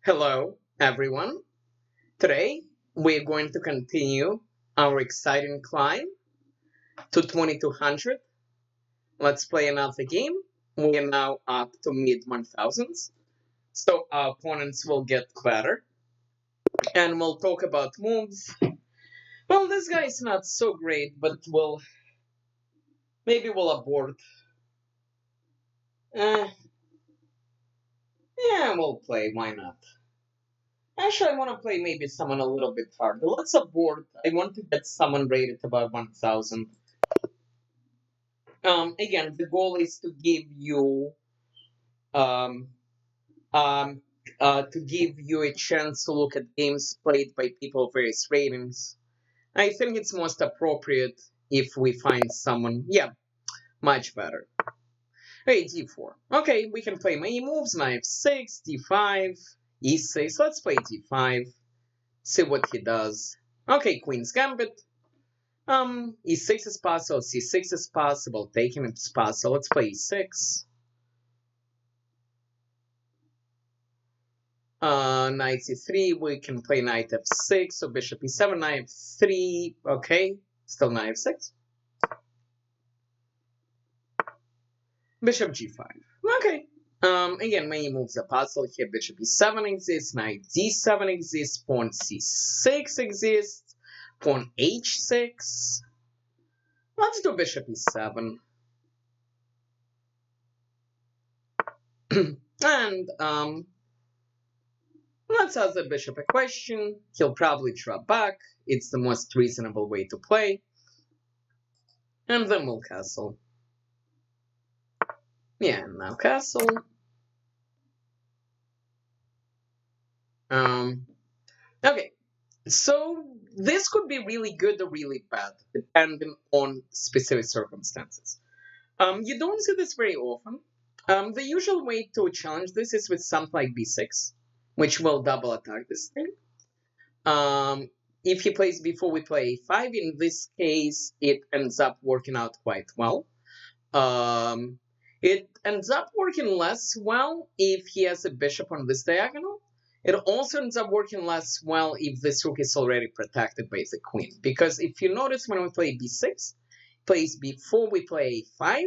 Hello, everyone. Today, we're going to continue our exciting climb to 2200. Let's play another game. We are now up to mid 1000s, so our opponents will get better. And we'll talk about moves. Well, this guy is not so great, but maybe we'll abort. Uh, yeah, we'll play. Why not? Actually, I want to play maybe someone a little bit harder. Let's abort. I want to get someone rated above 1000. Again, the goal is to give you um, um, a chance to look at games played by people of various ratings. I think it's most appropriate if we find someone, yeah, much better. Hey, d4. Okay, we can play many moves. Knight f6, d5, e6. Let's play d5. See what he does. Okay, queen's gambit. E6 is possible, c6 is possible, taking is possible. Let's play e6. Knight c3, we can play knight f6, so bishop e7, knight f3, okay, still knight f6. Bishop g5, okay. Again, many moves are possible here. Bishop e7 exists, knight d7 exists, pawn c6 exists, pawn h6. Let's do bishop e7. And, let's ask the bishop a question. He'll probably drop back. It's the most reasonable way to play. And then we'll castle. Yeah, now castle. Okay, so this could be really good or really bad, depending on specific circumstances. You don't see this very often. The usual way to challenge this is with something like b6, which will double attack this thing. If he plays before we play a5, in this case, it ends up working out quite well. It ends up working less well if he has a bishop on this diagonal. It also ends up working less well if this rook is already protected by the queen. Because if you notice when we play b6, plays before we play a5,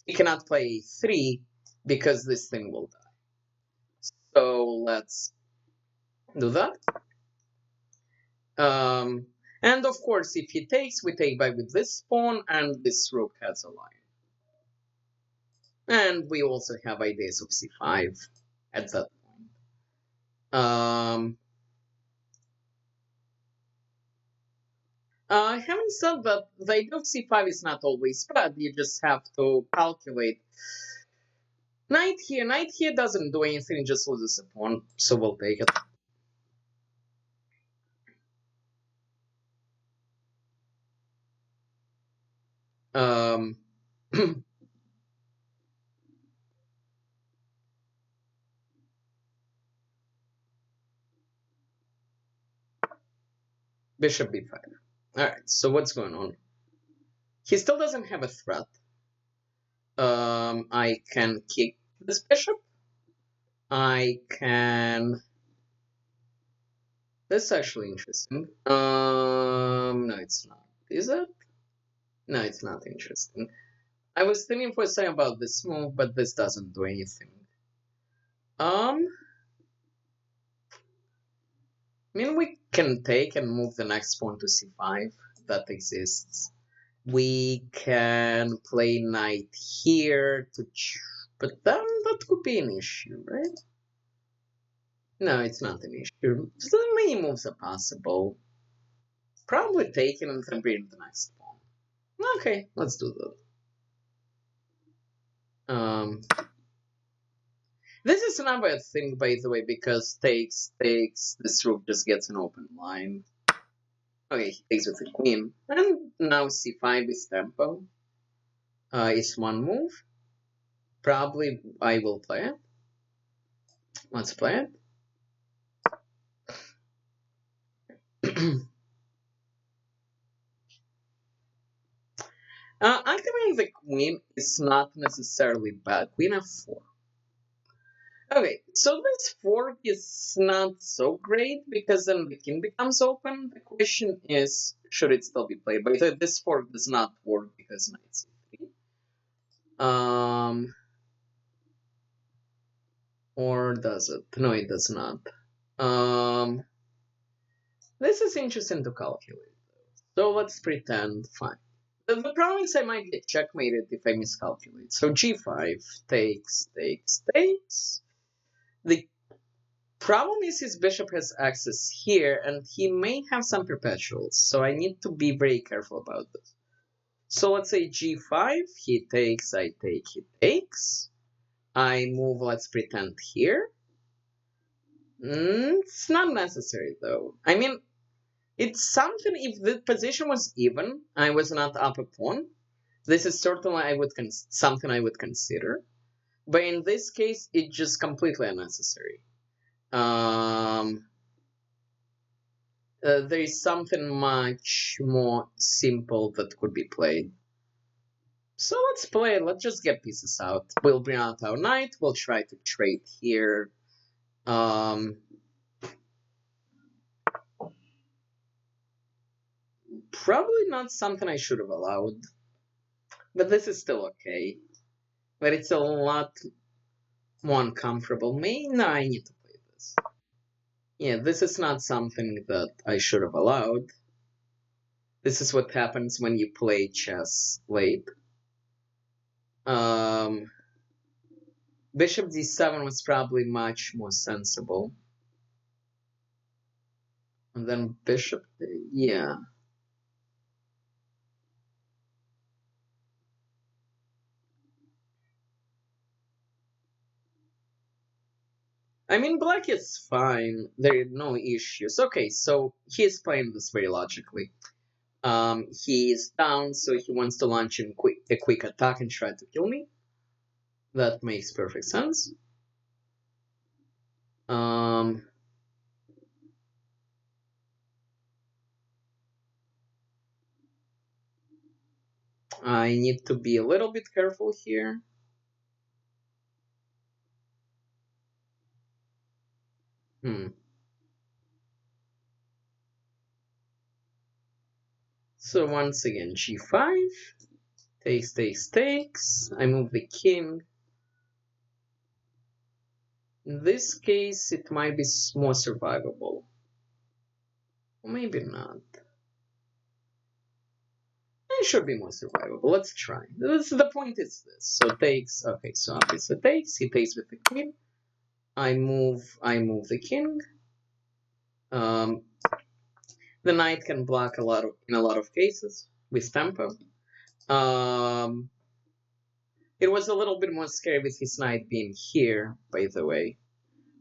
he cannot play a3 because this thing will die. So let's do that. And of course, if he takes, we take back with this pawn, and this rook has a line. And we also have ideas of c5 at that point. Having said that, the idea of c5 is not always bad. You just have to calculate. Knight here doesn't do anything, just loses a pawn, so we'll take it. Bishop b5. Alright, so what's going on? He still doesn't have a threat. I can kick this bishop. I can... This is actually interesting. No, it's not. Is it? No, it's not interesting. I was thinking for a second about this move, but this doesn't do anything. I mean, we can take and move the next pawn to c5. That exists. We can play knight here to... But then that could be an issue, right? No, it's not an issue. So many moves are possible. Probably taking and then bring the next pawn. Okay, let's do that. This is another thing, by the way, because takes, this rook just gets an open line. Okay, he takes with the queen. And now c5 is tempo. Is one move. Probably I will play it. Let's play it. Activating the queen is not necessarily bad. Queen f4. Okay, so this fork is not so great because then the king becomes open. The question is, should it still be played? But this fork does not work because knight c3. Or does it? No, it does not. This is interesting to calculate. So let's pretend fine. The problem is I might get checkmated if I miscalculate. So g5 takes. The problem is his bishop has access here, and he may have some perpetuals, so I need to be very careful about this. So let's say g5, he takes, I take, he takes. I move, let's pretend here. It's not necessary though. I mean, it's something, if the position was even, I was not up a pawn, this is certainly something I would consider. But in this case, it's just completely unnecessary. There is something much more simple that could be played. So let's play it. Let's just get pieces out. We'll bring out our knight. We'll try to trade here. Probably not something I should have allowed. But this is still okay. But it's a lot more uncomfortable. No, I need to play this. Yeah, this is not something that I should have allowed. This is what happens when you play chess late. Bishop d7 was probably much more sensible. And then bishop, yeah. I mean, black is fine. There are no issues. Okay, so he's playing this very logically. He is down, so he wants to launch a quick attack and try to kill me. That makes perfect sense. I need to be a little bit careful here. So once again, g5, takes. I move the king. In this case, it might be more survivable. Maybe not. It should be more survivable. Let's try. The point is this. So takes. Okay, so obviously takes. He takes with the queen. I move the king. The knight can block in a lot of cases with tempo. It was a little bit more scary with his knight being here, by the way,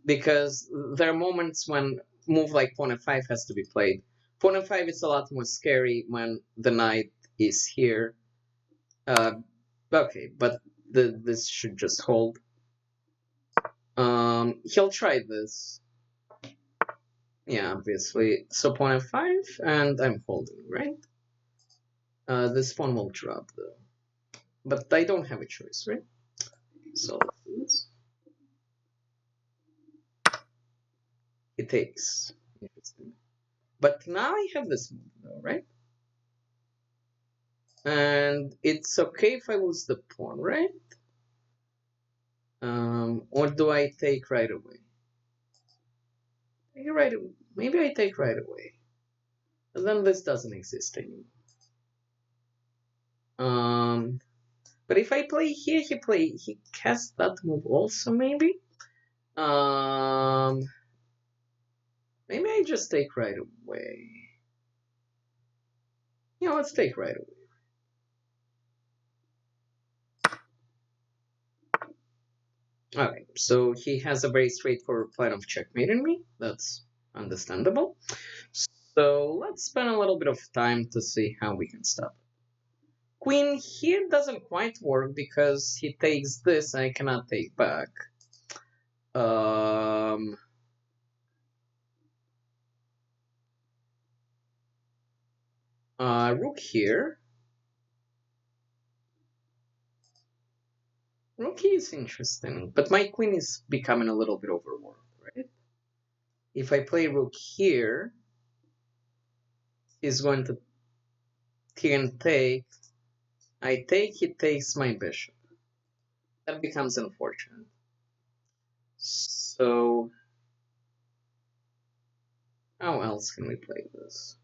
because there are moments when move like pawn f5 has to be played. Pawn f5 is a lot more scary when the knight is here. Okay, but this should just hold. He'll try this. Yeah, obviously. So pawn f5, and I'm holding, right? This pawn will drop, though. But I don't have a choice, right? So let's do this. It takes. Interesting. But now I have this move, though, right? And it's okay if I lose the pawn, right? Or do I take right away? Maybe I take right away. And then this doesn't exist anymore. But if I play here, he casts that move also, maybe? Maybe I just take right away. Yeah, let's take right away. Okay, so he has a very straightforward plan of checkmating me. That's understandable. So let's spend a little bit of time to see how we can stop it. Queen here doesn't quite work because he takes this and I cannot take back. Rook here. Rook is interesting, but my queen is becoming a little bit overworked, right? If I play rook here, he's going to he can take. I take, he takes my bishop. That becomes unfortunate. So, how else can we play this?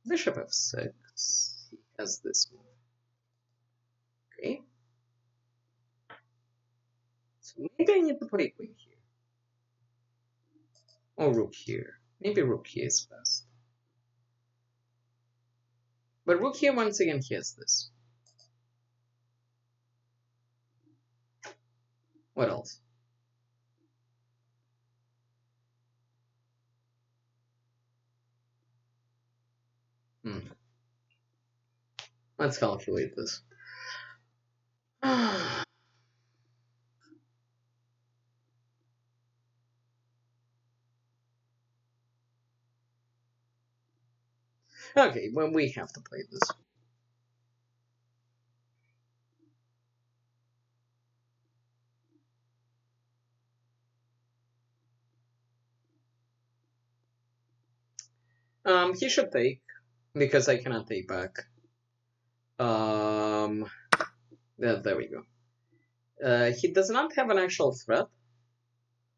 Bishop f6. He has this move. Okay. So maybe I need to play queen here. Or rook here. Maybe rook here is best. But rook here, once again, he has this. What else? Let's calculate this. Okay, well, we have to play this. He should take, because I cannot take back. There we go. He does not have an actual threat,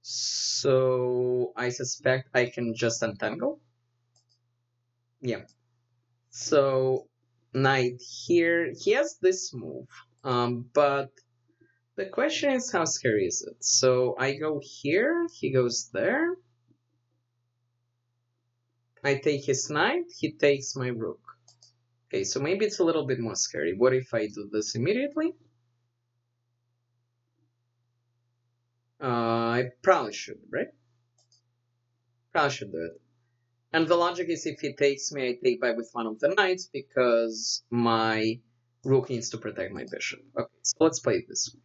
so I suspect I can just untangle. Yeah. So knight here, he has this move, but the question is how scary is it? So I go here, he goes there. I take his knight, he takes my rook. Okay, so maybe it's a little bit more scary. What if I do this immediately? I probably should, right? Probably should do it. And the logic is if he takes me, I take back with one of the knights because my rook needs to protect my bishop. Okay, so let's play it this way.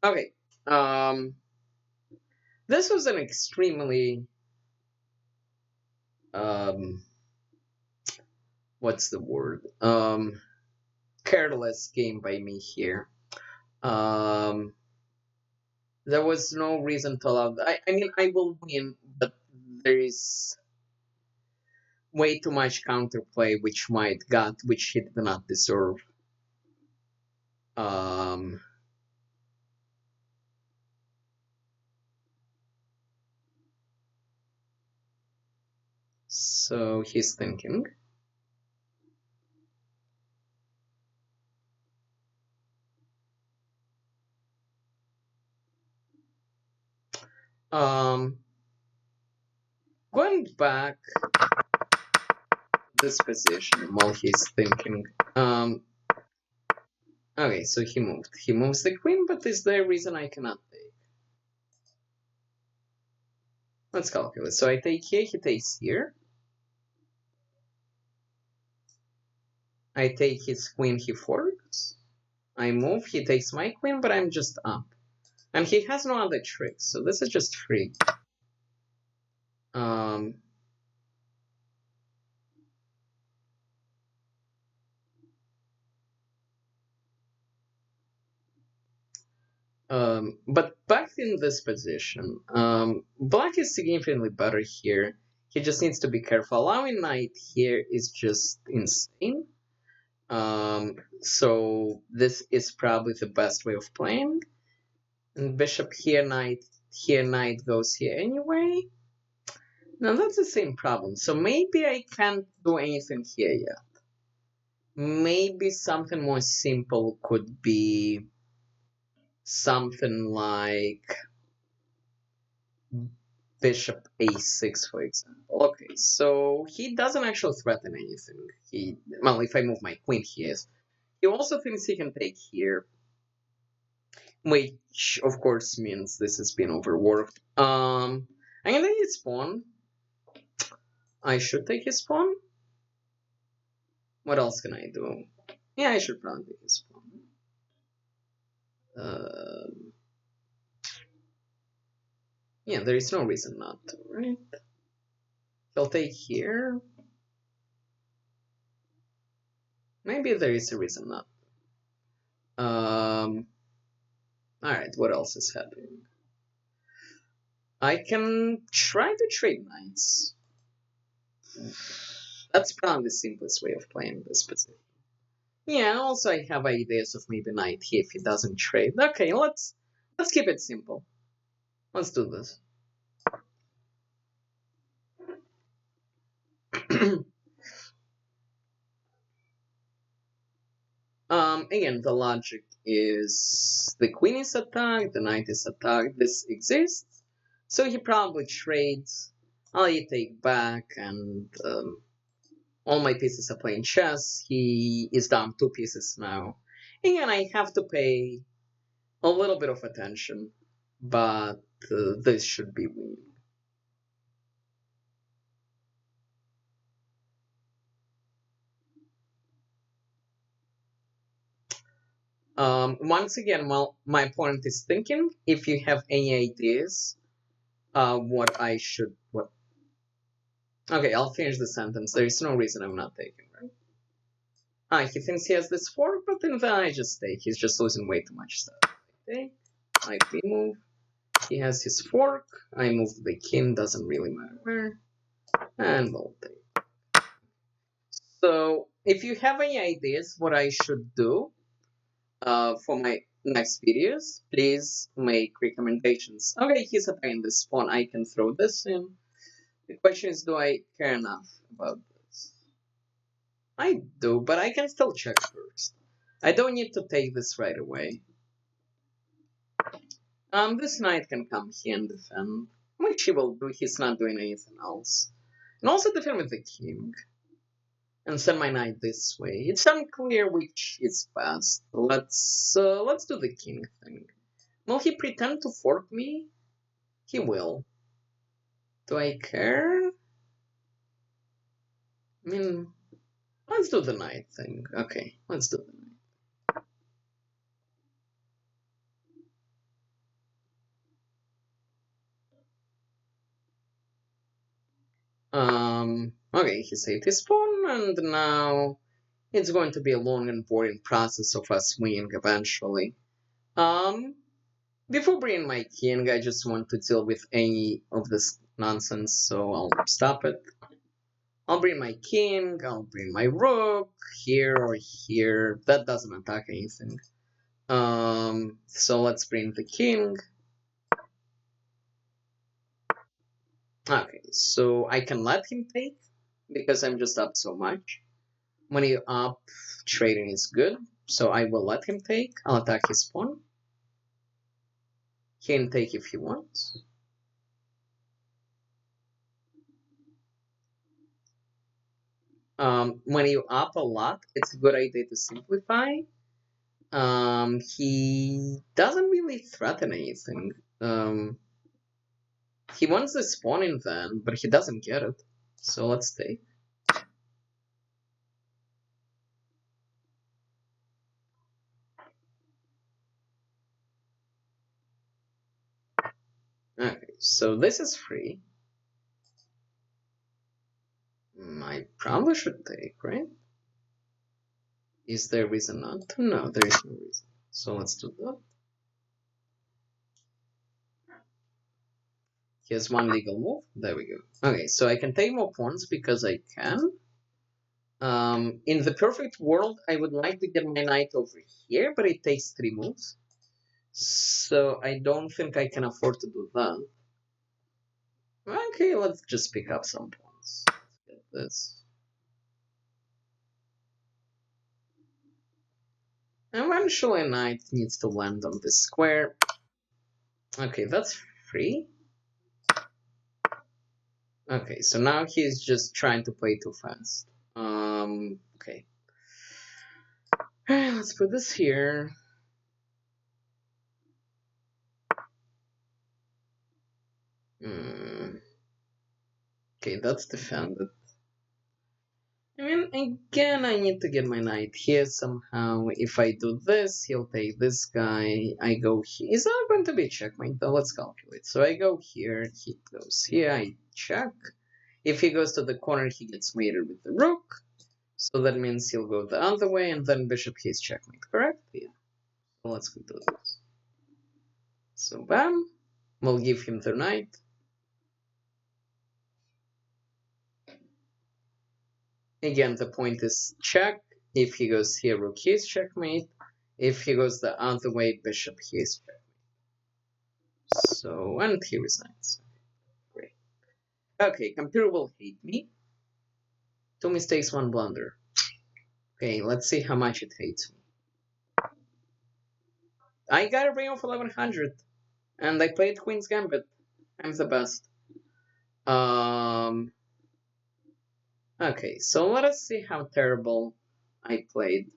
Okay, this was an extremely what's the word? Careless game by me here. There was no reason to allow. I mean, I will win, but there is way too much counterplay, which White got, which he did not deserve. So he's thinking. Um, Going back this position while he's thinking. Okay, so he moved. He moves the queen, but is there a reason I cannot take? Let's calculate. So I take here, he takes here. I take his queen, he forks. I move, he takes my queen, but I'm just up. And he has no other tricks, so this is just free. But back in this position, black is significantly better here. He just needs to be careful. Allowing knight here is just insane. So this is probably the best way of playing. And bishop here, knight goes here anyway. Now that's the same problem. So maybe I can't do anything here yet. Maybe something more simple could be something like bishop a6, for example. Okay, so he doesn't actually threaten anything. Well, if I move my queen, he is. He also thinks he can take here, which of course means this has been overworked. I'm gonna take his pawn. I should take his pawn. What else can I do? Yeah, I should probably take his pawn. Yeah, there is no reason not to, right? He'll take here. Maybe there is a reason not to. Alright, what else is happening? I can try to trade knights. That's probably the simplest way of playing this position. Yeah, also I have ideas of maybe knight here if he doesn't trade. Okay, let's keep it simple. Let's do this. Again, the logic is the queen is attacked, the knight is attacked, this exists, so he probably trades, I take back, and all my pieces are playing chess. He is down 2 pieces now. Again, I have to pay a little bit of attention, but this should be winning. Once again, while my opponent is thinking, if you have any ideas, what I should, what? Okay, I'll finish the sentence. There is no reason I'm not taking, right? He thinks he has this fork, but then I just take. He's just losing way too much stuff. I take, I remove. He has his fork. I move the king, doesn't really matter where, and we'll take. So, if you have any ideas what I should do for my next videos, please make recommendations. Okay, he's attacking this pawn. I can throw this in. The question is, do I care enough about this? I do, but I can still check first. I don't need to take this right away. This knight can come here and defend, which he will do. He's not doing anything else. And also defend with the king. And send my knight this way. It's unclear which is best. Let's do the king thing. Will he pretend to fork me? He will. Do I care? I mean, let's do the knight thing. Okay, let's do the knight. Okay, he saved his pawn, and now it's going to be a long and boring process of us winning eventually. Before bringing my king, I just want to deal with any of this nonsense, so I'll stop it. I'll bring my king, I'll bring my rook, here or here. That doesn't attack anything. So let's bring the king. Okay, so I can let him take, because I'm just up so much. When you up, trading is good, so I will let him take. I'll attack his pawn. He can take if he wants. When you up a lot, it's a good idea to simplify. He doesn't really threaten anything. He wants the pawn in then, but he doesn't get it. So let's take. Okay, so this is free. I probably should take, right? Is there a reason not to? No, there is no reason. So let's do that. Here's one legal move. There we go. Okay, so I can take more pawns because I can. In the perfect world, I would like to get my knight over here, but it takes 3 moves. So I don't think I can afford to do that. Okay, let's just pick up some pawns. Let's get this. Eventually, a knight needs to land on this square. Okay, that's free. Okay, so now he's just trying to play too fast. Okay. Alright, let's put this here. Okay, that's defended. I mean, again, I need to get my knight here somehow. If I do this, he'll take this guy. I go here. Is that going to be checkmate though? Let's calculate. So I go here, he goes here, I check. If he goes to the corner, he gets mated with the rook. So that means he'll go the other way, and then bishop hits checkmate, correct? Yeah. So let's go do this. So bam, we'll give him the knight. Again, the point is check. If he goes here, rook hits checkmate. If he goes the other way, bishop hits checkmate. So, and he resigns. Great. Okay, computer will hate me. 2 mistakes, 1 blunder. Okay, let's see how much it hates me. I got a ring of 1100, and I played Queen's Gambit. I'm the best. Okay, so let us see how terrible I played.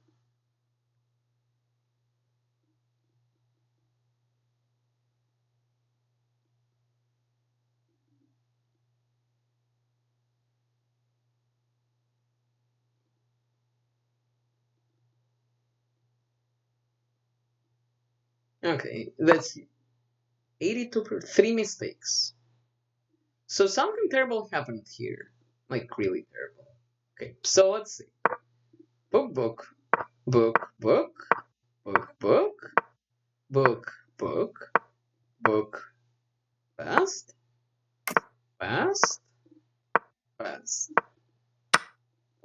Okay, that's 82 3 mistakes. So something terrible happened here. Like, really terrible. Okay, so let's see. Book, book, book, book, book, book, book, book, book, fast, fast, fast.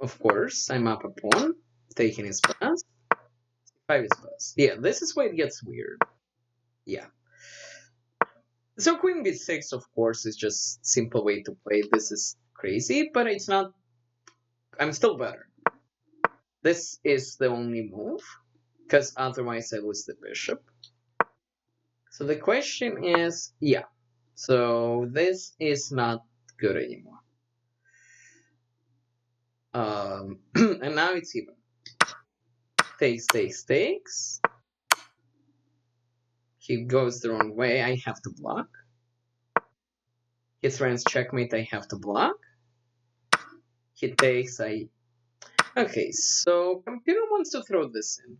Of course, I'm up a pawn, taking his pass. 5 is pass. Yeah, this is where it gets weird. Yeah. So queen b6, of course, is just simple way to play. This is crazy, but it's not. I'm still better. This is the only move, because otherwise I lose the bishop. So the question is, yeah. So this is not good anymore. And now it's even. Takes, takes, takes. He goes the wrong way. I have to block. He threatens checkmate. I have to block. He takes. Okay, so computer wants to throw this in,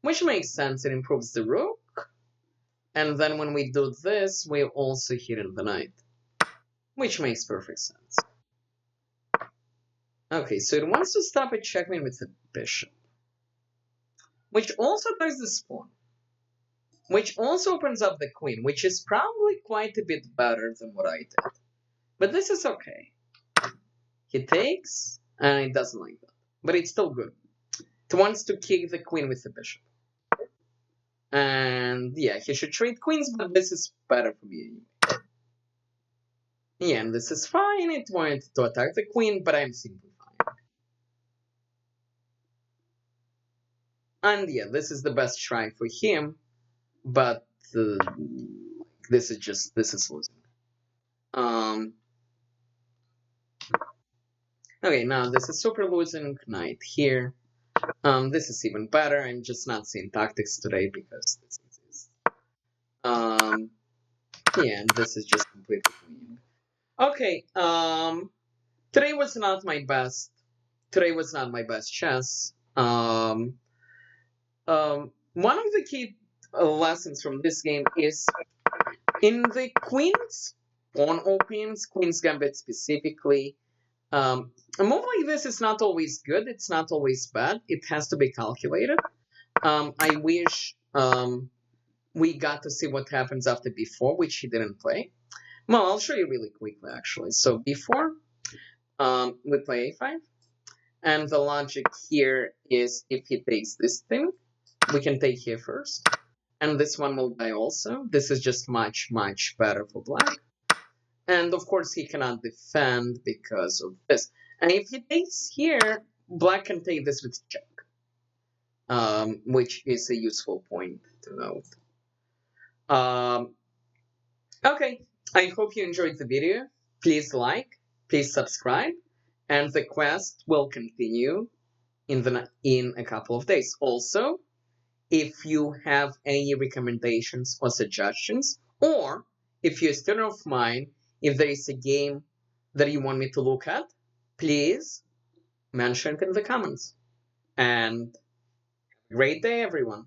which makes sense. It improves the rook, and then when we do this, we also hit the knight, which makes perfect sense. Okay, so it wants to stop a checkmate with the bishop, which also does this pawn, which also opens up the queen, which is probably quite a bit better than what I did. But this is okay. He takes, and it doesn't like that. But it's still good. It wants to kick the queen with the bishop. And yeah, he should trade queens, but this is better for me anyway. Yeah, and this is fine. It wanted to attack the queen, but I'm simply fine. And yeah, this is the best try for him, but this is losing. Okay, now this is super losing. Knight here. This is even better. I'm just not seeing tactics today because this is. Yeah, and this is just completely winning. Okay, today was not my best. Today was not my best chess. One of the key lessons from this game is in the Queen's pawn openings, Queen's Gambit specifically. A move like this is not always good. It's not always bad. It has to be calculated. I wish we got to see what happens after b4, which he didn't play. Well, I'll show you really quickly, actually. So b4, we play a5. And the logic here is if he takes this thing, we can take here first. And this one will die also. This is just much, much better for black. And of course he cannot defend because of this. And if he takes here, black can take this with check. Which is a useful point to note. Okay, I hope you enjoyed the video. Please like, please subscribe, and the quest will continue in a couple of days. Also, if you have any recommendations or suggestions, or if you're a student of mine, if there is a game that you want me to look at, please mention it in the comments. And great day, everyone.